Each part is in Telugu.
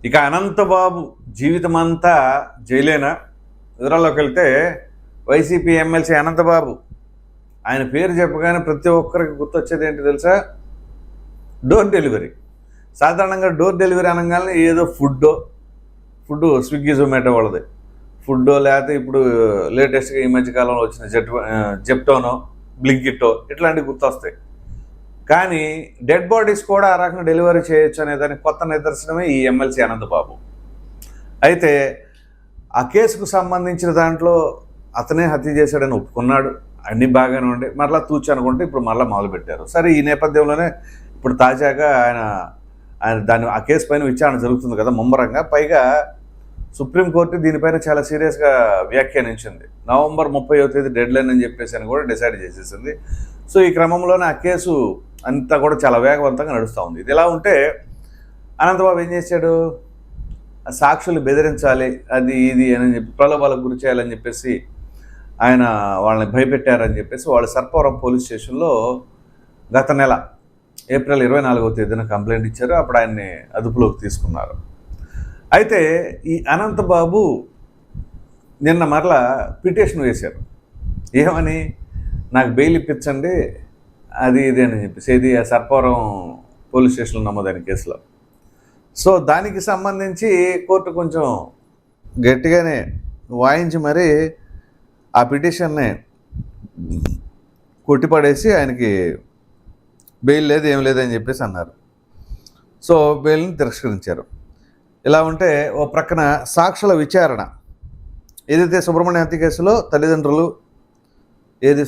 ఇక అనంతబాబు జీవితం అంతా జైలేనా? వివరాల్లోకి వెళ్తే వైసీపీ ఎమ్మెల్సీ అనంతబాబు, ఆయన పేరు చెప్పగానే ప్రతి ఒక్కరికి గుర్తొచ్చేది ఏంటి తెలుసా? Door delivery. సాధారణంగా డోర్ డెలివరీ అనగానే ఏదో ఫుడ్ స్విగ్గీ జొమాటో వాళ్ళది ఫుడ్డో, లేకపోతే ఇప్పుడు లేటెస్ట్గా ఈ మధ్యకాలంలో వచ్చిన జెప్టోనో, బ్లింకిట్టో ఇట్లాంటివి గుర్తొస్తాయి. కానీ డెడ్ బాడీస్ కూడా ఆ రకంగా డెలివరీ చేయొచ్చు అనే దానికి కొత్త నిదర్శనమే ఈ ఎమ్మెల్సీ అనంతబాబు. అయితే ఆ కేసుకు సంబంధించిన దాంట్లో అతనే హత్య చేశాడని ఒప్పుకున్నాడు, అన్నీ బాగానే ఉండే. మరలా తూచి అనుకుంటే ఇప్పుడు మరలా మొదలుపెట్టారు. సరే, ఈ నేపథ్యంలోనే ఇప్పుడు తాజాగా ఆయన ఆ కేసు పైన విచారణ జరుగుతుంది కదా ముమ్మరంగా. పైగా సుప్రీంకోర్టు దీనిపైన చాలా సీరియస్గా వ్యాఖ్యానించింది. నవంబర్ 30వ తేదీ డెడ్ లైన్ అని చెప్పేసి అని కూడా డిసైడ్ చేసేసింది. సో ఈ క్రమంలోనే ఆ కేసు అంతా కూడా చాలా వేగవంతంగా నడుస్తూ ఉంది. ఇది ఎలా ఉంటే అనంతబాబు ఏం చేశాడు, సాక్షులు బెదిరించాలి అది ఇది అని చెప్పి ప్రలోభాలకు గురి చేయాలని చెప్పేసి ఆయన వాళ్ళని భయపెట్టారని చెప్పేసి వాళ్ళు సర్పవరం పోలీస్ స్టేషన్లో గత నెల ఏప్రిల్ 24వ తేదీన కంప్లైంట్ ఇచ్చారు. అప్పుడు ఆయన్ని అదుపులోకి తీసుకున్నారు. అయితే ఈ అనంతబాబు నిన్న మరలా పిటిషన్ వేశారు. ఏమని, నాకు బెయిల్ ఇప్పించండి అది ఇది అని చెప్పేసి, ఇది సర్పవరం పోలీస్ స్టేషన్లో నమోదైన కేసులో. సో దానికి సంబంధించి కోర్టు కొంచెం గట్టిగానే వాయించి మరి ఆ పిటిషన్ని కొట్టిపడేసి ఆయనకి బెయిల్ లేదు ఏం లేదని చెప్పేసి అన్నారు. సో బెయిల్ని తిరస్కరించారు. ఇలా ఉంటే ఓ ప్రక్కన సాక్షుల విచారణ, ఏదైతే సుబ్రహ్మణ్యం హత్య కేసులో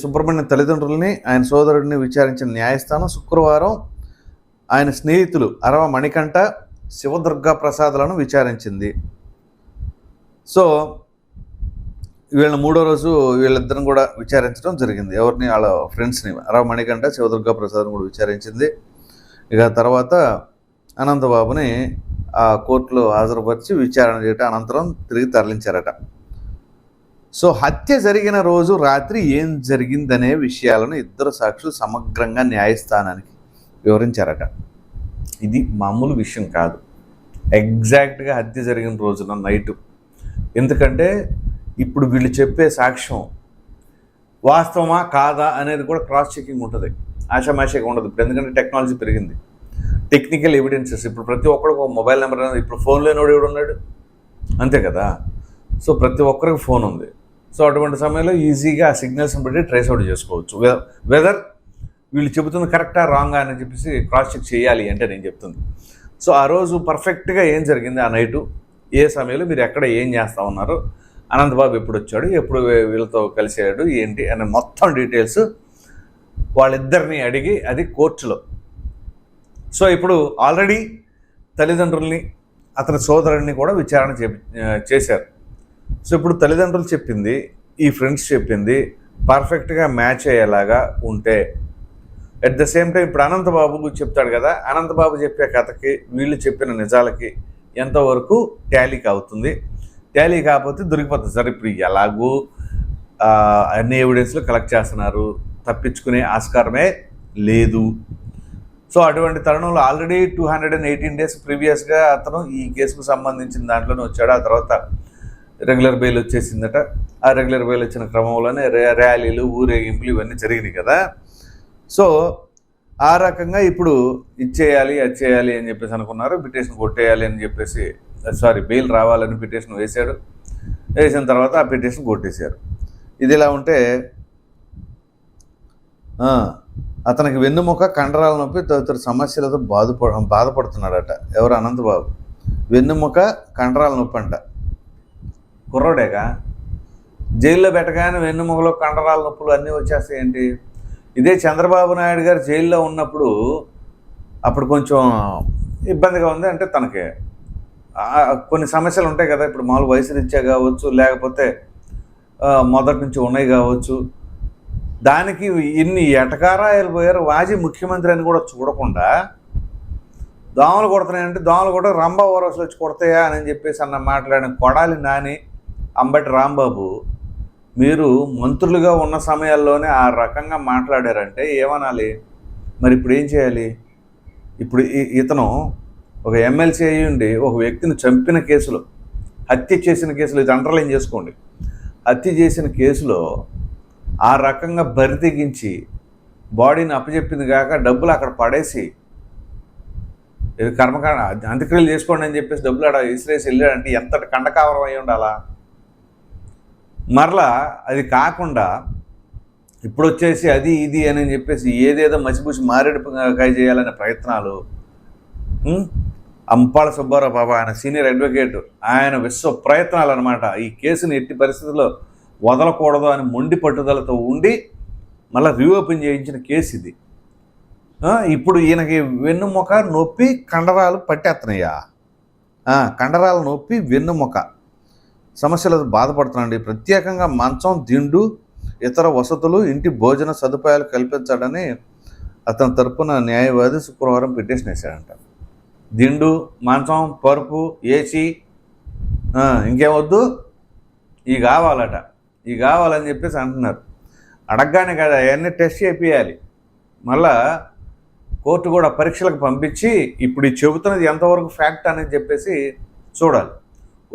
సుబ్రహ్మణ్యం తల్లిదండ్రులని ఆయన సోదరుడిని విచారించిన న్యాయస్థానం శుక్రవారం ఆయన స్నేహితులు అరవ మణికంఠ, శివదుర్గా ప్రసాద్లను విచారించింది. సో వీళ్ళని మూడో రోజు వీళ్ళిద్దరిని కూడా విచారించడం జరిగింది. ఎవరిని, వాళ్ళ ఫ్రెండ్స్ని, అరవ మణికంఠ, శివదుర్గా ప్రసాద్ని కూడా విచారించింది. ఇక తర్వాత అనంతబాబుని ఆ కోర్టులో హాజరుపరిచి విచారణ చేయటం అనంతరం తిరిగి తరలించారట. సో హత్య జరిగిన రోజు రాత్రి ఏం జరిగిందనే విషయాలను ఇద్దరు సాక్షులు సమగ్రంగా న్యాయస్థానానికి వివరించారట. ఇది మామూలు విషయం కాదు, ఎగ్జాక్ట్గా హత్య జరిగిన రోజున నైటు. ఎందుకంటే ఇప్పుడు వీళ్ళు చెప్పే సాక్ష్యం వాస్తవమా కాదా అనేది కూడా క్రాస్ చెకింగ్ ఉంటుంది, ఆషామాషిగా ఉండదు. ఇప్పుడు ఎందుకంటే టెక్నాలజీ పెరిగింది, టెక్నికల్ ఎవిడెన్సెస్. ఇప్పుడు ప్రతి ఒక్కరికి ఒక మొబైల్ నెంబర్ అనేది, ఇప్పుడు ఫోన్ లేనివాడు ఎవడు ఉన్నాడు, అంతే కదా. సో ప్రతి ఒక్కరికి ఫోన్ ఉంది. సో అటువంటి సమయంలో ఈజీగా ఆ సిగ్నల్స్ని బట్టి ట్రేస్ అవుట్ చేసుకోవచ్చు. వెదర్ వీళ్ళు చెబుతుంది కరెక్టా రాంగా అని చెప్పేసి క్రాస్ చెక్ చేయాలి అంటే నేను చెప్తుంది. సో ఆ రోజు పర్ఫెక్ట్గా ఏం జరిగింది, ఆ నైటు ఏ సమయంలో మీరు ఎక్కడ ఏం చేస్తూ ఉన్నారు, అనంతబాబు ఎప్పుడు వచ్చాడు, ఎప్పుడు వీళ్ళతో కలిసాడు, ఏంటి అనే మొత్తం డీటెయిల్స్ వాళ్ళిద్దరిని అడిగి అది కోర్టులో. సో ఇప్పుడు ఆల్రెడీ తల్లిదండ్రుల్ని, అతని సోదరుడిని కూడా విచారణ చేశారు. సో ఇప్పుడు తల్లిదండ్రులు చెప్పింది, ఈ ఫ్రెండ్స్ చెప్పింది పర్ఫెక్ట్గా మ్యాచ్ అయ్యేలాగా ఉంటే, అట్ ద సేమ్ టైం ఇప్పుడు అనంతబాబు చెప్తాడు కదా, అనంతబాబు చెప్పే కథకి వీళ్ళు చెప్పిన నిజాలకి ఎంతవరకు టాలీకి అవుతుంది, టాలీ కాకపోతే దొరికిపోతుంది. సార్ ఇప్పుడు ఎలాగూ అన్ని ఎవిడెన్స్లు కలెక్ట్ చేస్తున్నారు, తప్పించుకునే ఆస్కారమే లేదు. సో అటువంటి తరుణంలో ఆల్రెడీ 218 days ప్రీవియస్గా అతను ఈ కేసుకు సంబంధించిన దాంట్లోనే వచ్చాడు. ఆ తర్వాత రెగ్యులర్ బెయిల్ వచ్చేసిందట. ఆ రెగ్యులర్ బెయిల్ వచ్చిన క్రమంలోనే ర్యాలీలు, ఊరేగింపులు ఇవన్నీ జరిగినాయి కదా. సో ఆ రకంగా ఇప్పుడు ఇచ్చేయాలి అది చేయాలి అని చెప్పేసి అనుకున్నారు. పిటిషన్ కొట్టేయాలి అని చెప్పేసి, బెయిల్ రావాలని పిటిషన్ వేశాడు. వేసిన తర్వాత ఆ పిటిషన్ కొట్టేశారు. ఇది ఇలా ఉంటే అతనికి వెన్నుముక, కండరాల నొప్పి తదితర సమస్యలతో బాధపడుతున్నాడట. ఎవరు, అనంతబాబు. వెన్నుముక, కండరాల నొప్పి అంట. కుర్రోడేగా, జైల్లో పెట్టగానే వెన్నుముకలో కండరాల నొప్పులు అన్నీ వచ్చేస్తాయి ఏంటి? ఇదే చంద్రబాబు నాయుడు గారు జైల్లో ఉన్నప్పుడు అప్పుడు కొంచెం ఇబ్బందిగా ఉంది. అంటే తనకి కొన్ని సమస్యలు ఉంటాయి కదా, ఇప్పుడు మామూలు వయసు రీత్యా కావచ్చు, లేకపోతే మొదటి నుంచి ఉన్నాయి కావచ్చు. దానికి ఇన్ని ఎటకారాయలు పోయారు. మాజీ ముఖ్యమంత్రి అని కూడా చూడకుండా దోమలు కొడుతున్నాయంటే దోమలు కూడా రంభా ఓరసులు వచ్చి కొడతాయా అని చెప్పేసి మాట్లాడిన కొడాలి నాని, అంబటి రాంబాబు, మీరు మంత్రులుగా ఉన్న సమయాల్లోనే ఆ రకంగా మాట్లాడారంటే ఏమనాలి? మరి ఇప్పుడు ఏం చేయాలి? ఇప్పుడు ఇతను ఒక ఎమ్మెల్సీ అయ్యి ఉండి ఒక వ్యక్తిని చంపిన కేసులో, హత్య చేసిన కేసులో, ఇది అండర్లైన్ చేసుకోండి, హత్య చేసిన కేసులో ఆ రకంగా బరి తెగించి బాడీని అప్పచెప్పింది కాక డబ్బులు అక్కడ పడేసి ఇది కర్మకాండ అంత్యక్రియలు చేసుకోండి అని చెప్పేసి డబ్బులు అక్కడ ఇసిరేసి వెళ్ళాడంటే ఎంతటి కండకావరం అయి ఉండాలా. మరలా అది కాకుండా ఇప్పుడు వచ్చేసి అది ఇది అని చెప్పేసి ఏదేదో మసిపూసి మారేడుకాయ చేయాలనే ప్రయత్నాలు. అంపాల సుబ్బారావు బాబా ఆయన సీనియర్ అడ్వకేట్, ఆయన విశ్వ ప్రయత్నాలు అనమాట. ఈ కేసుని ఎట్టి పరిస్థితుల్లో వదలకూడదు అని మొండి పట్టుదలతో ఉండి మళ్ళీ రీఓపెన్ చేయించిన కేసు ఇది. ఇప్పుడు ఈయనకి వెన్నుముక నొప్పి కండరాలు పట్టేస్తున్నాయా, కండరాలు నొప్పి వెన్నుముక సమస్యలతో బాధపడుతున్నాండి. ప్రత్యేకంగా మంచం, దిండు, ఇతర వసతులు, ఇంటి భోజన సదుపాయాలు కల్పించాడని అతని తరపున న్యాయవాది శుక్రవారం పిటిషన్ వేశాడంట. దిండు, మంచం, పరుపు, ఏసీ, ఇంకేమొద్దు, ఇవి కావాలట, ఇవి కావాలని చెప్పేసి అంటున్నారు. అడగగానే కదా అవన్నీ టెస్ట్ చేయాలి. మళ్ళా కోర్టు కూడా పరీక్షలకు పంపించి ఇప్పుడు ఇది చెబుతున్నది ఎంతవరకు ఫ్యాక్ట్ అనేది చెప్పేసి చూడాలి.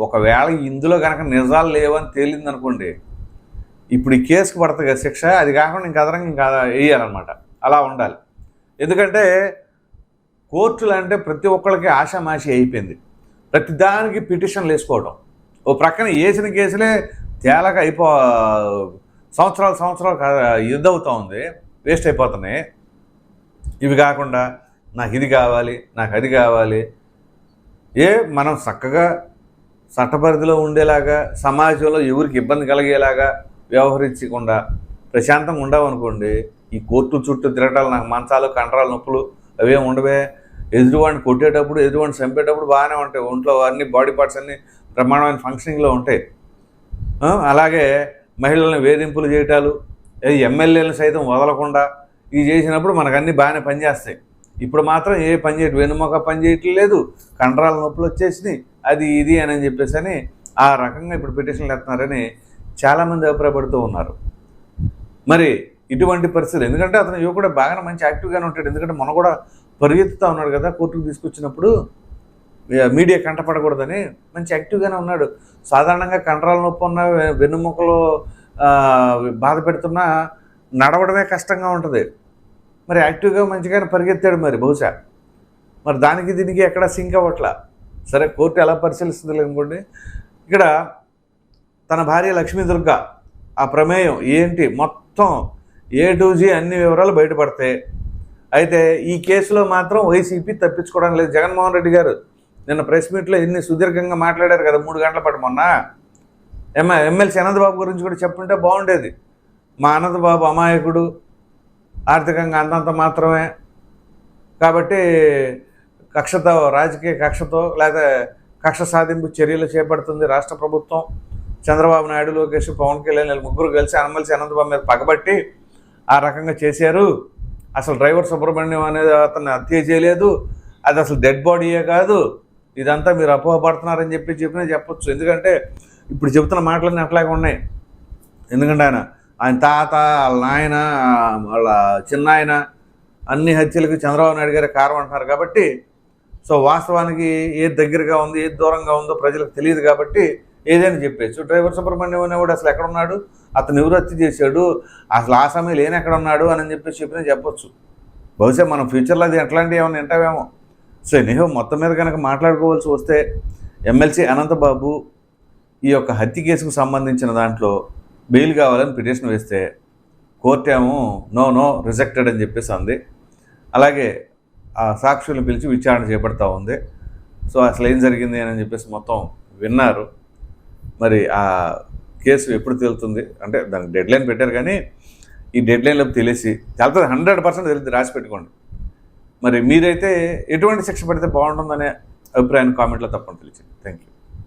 ఒకవేళ ఇందులో కనుక నిజాలు లేవని తేలిందనుకోండి, ఇప్పుడు ఈ కేసుకు పడుతుంది కదా శిక్ష, అది కాకుండా ఇంకా అదనంగా ఇంకా వేయాలన్నమాట. అలా ఉండాలి. ఎందుకంటే కోర్టులు అంటే ప్రతి ఒక్కరికి ఆషామాషి అయిపోయింది. ప్రతి దానికి పిటిషన్లు వేసుకోవడం, ఓ ప్రక్కన వేసిన కేసులే తేలక సంవత్సరాలు యుద్ధవుతూ ఉంది, వేస్ట్ అయిపోతున్నాయి. ఇవి కాకుండా నాకు ఇది కావాలి, నాకు అది కావాలి. మనం చక్కగా చట్టపరిధిలో ఉండేలాగా, సమాజంలో ఎవరికి ఇబ్బంది కలిగేలాగా వ్యవహరించకుండా ప్రశాంతంగా ఉండవనుకోండి, ఈ కోర్టు చుట్టూ తిరగటాలు, నాకు మంచాలు, కండరాలు నొప్పులు అవేం ఉండవే. ఎదురువాడిని కొట్టేటప్పుడు, ఎదురువాడిని చంపేటప్పుడు బాగానే ఉంటాయి, ఒంట్లో అన్ని బాడీ పార్ట్స్ అన్నీ బ్రహ్మాండమైన ఫంక్షనింగ్లో ఉంటాయి. అలాగే మహిళలను వేధింపులు చేయటాలు, ఎమ్మెల్యేలను సైతం వదలకుండా ఇవి చేసినప్పుడు మనకు అన్నీ బాగానే పనిచేస్తాయి. ఇప్పుడు మాత్రం ఏ పని చేయటం, వెనుమొక పని చేయట్లేదు, కండరాల నొప్పులు వచ్చేసినాయి, అది ఇది అని చెప్పేసి అని ఆ రకంగా ఇప్పుడు పిటిషన్లు ఎత్తున్నారని చాలామంది అభిప్రాయపడుతూ ఉన్నారు. మరి ఇటువంటి పరిస్థితులు, ఎందుకంటే అతను యువకుడు బాగానే మంచి యాక్టివ్గానే ఉంటాడు. ఎందుకంటే మనం కూడా పరిగెత్తుతూ ఉన్నాడు కదా కోర్టుకు తీసుకొచ్చినప్పుడు, మీడియా కంటపడకూడదని మంచి యాక్టివ్గానే ఉన్నాడు. సాధారణంగా కండరాల నొప్పి ఉన్న, వెన్నుముకలో బాధ పెడుతున్నా నడవడమే కష్టంగా ఉంటుంది. మరి యాక్టివ్గా మంచిగానే పరిగెత్తాడు. మరి బహుశా మరి దానికి దీనికి ఎక్కడ సింక్ అవ్వట్లా. సరే, కోర్టు ఎలా పరిశీలిస్తుంది అనుకోండి. ఇక్కడ తన భార్య లక్ష్మీదుర్గ ఆ ప్రమేయం ఏంటి మొత్తం A to Z అన్ని వివరాలు బయటపడతాయి. అయితే ఈ కేసులో మాత్రం వైసీపీ తప్పించుకోవడం లేదు. జగన్మోహన్ రెడ్డి గారు నిన్న ప్రెస్ మీట్లో ఎన్ని సుదీర్ఘంగా మాట్లాడారు కదా, 3 గంటల పాటు. మొన్న ఎమ్మెల్సీ అనంతబాబు గురించి కూడా చెప్పుంటే బాగుండేది. మా అనంతబాబు అమాయకుడు, ఆర్థికంగా అంతంత మాత్రమే, కాబట్టి కక్షతో, రాజకీయ కక్షతో లేదా కక్ష సాధింపు చర్యలు చేపడుతుంది రాష్ట్ర ప్రభుత్వం. చంద్రబాబు నాయుడు, లోకేష్, పవన్ కళ్యాణ్ ముగ్గురు కలిసి ఎమ్మెల్సీ అనంతబాబు మీద పగబట్టి ఆ రకంగా చేశారు. అసలు డ్రైవర్ సుబ్రహ్మణ్యం అనేది అతన్ని హత్య చేయలేదు, అది అసలు డెడ్ బాడీయే కాదు, ఇదంతా మీరు అపోహపడుతున్నారని చెప్పొచ్చు. ఎందుకంటే ఇప్పుడు చెబుతున్న మాటలన్నీ అట్లాగే ఉన్నాయి. ఎందుకంటే ఆయన తాత, వాళ్ళ నాయన, వాళ్ళ చిన్నాయన అన్ని హత్యలకు చంద్రబాబు నాయుడు గారే కారణం అంటున్నారు. కాబట్టి సో వాస్తవానికి ఏది దగ్గరగా ఉంది, ఏది దూరంగా ఉందో ప్రజలకు తెలియదు. కాబట్టి ఏదైనా చెప్పేచ్చు. డ్రైవర్ సుబ్రహ్మణ్యం అనేవాడు అసలు ఎక్కడున్నాడు, అతను ఎవరు హత్య చేశాడు, అసలు ఆ సమయంలో ఏం ఎక్కడ ఉన్నాడు అని చెప్పొచ్చు. బహుశా మనం ఫ్యూచర్లో అది ఎట్లాంటివి ఏమైనా వింటావేమో. సో ఎనీహో మొత్తం మీద కనుక మాట్లాడుకోవాల్సి వస్తే ఎమ్మెల్సీ అనంతబాబు ఈ యొక్క హత్య కేసుకు సంబంధించిన దాంట్లో బెయిల్ కావాలని పిటిషన్ వేస్తే కోర్టు ఏమో నో రిజెక్టెడ్ అని చెప్పేసి అంది. అలాగే ఆ సాక్షులను పిలిచి విచారణ చేపడతా ఉంది. సో అసలు ఏం జరిగింది అని చెప్పేసి మొత్తం విన్నారు. మరి ఆ కేసు ఎప్పుడు తేలుతుంది అంటే దానికి డెడ్లైన్ పెట్టారు, కానీ ఈ డెడ్లైన్లో తెలిసి చాలా 100% తెలిసి రాసి పెట్టుకోండి. మరి మీరైతే ఎటువంటి శిక్ష పడితే బాగుంటుందనే అభిప్రాయాన్ని కామెంట్లో తప్పకుండా తెలియజేయండి. Thank you.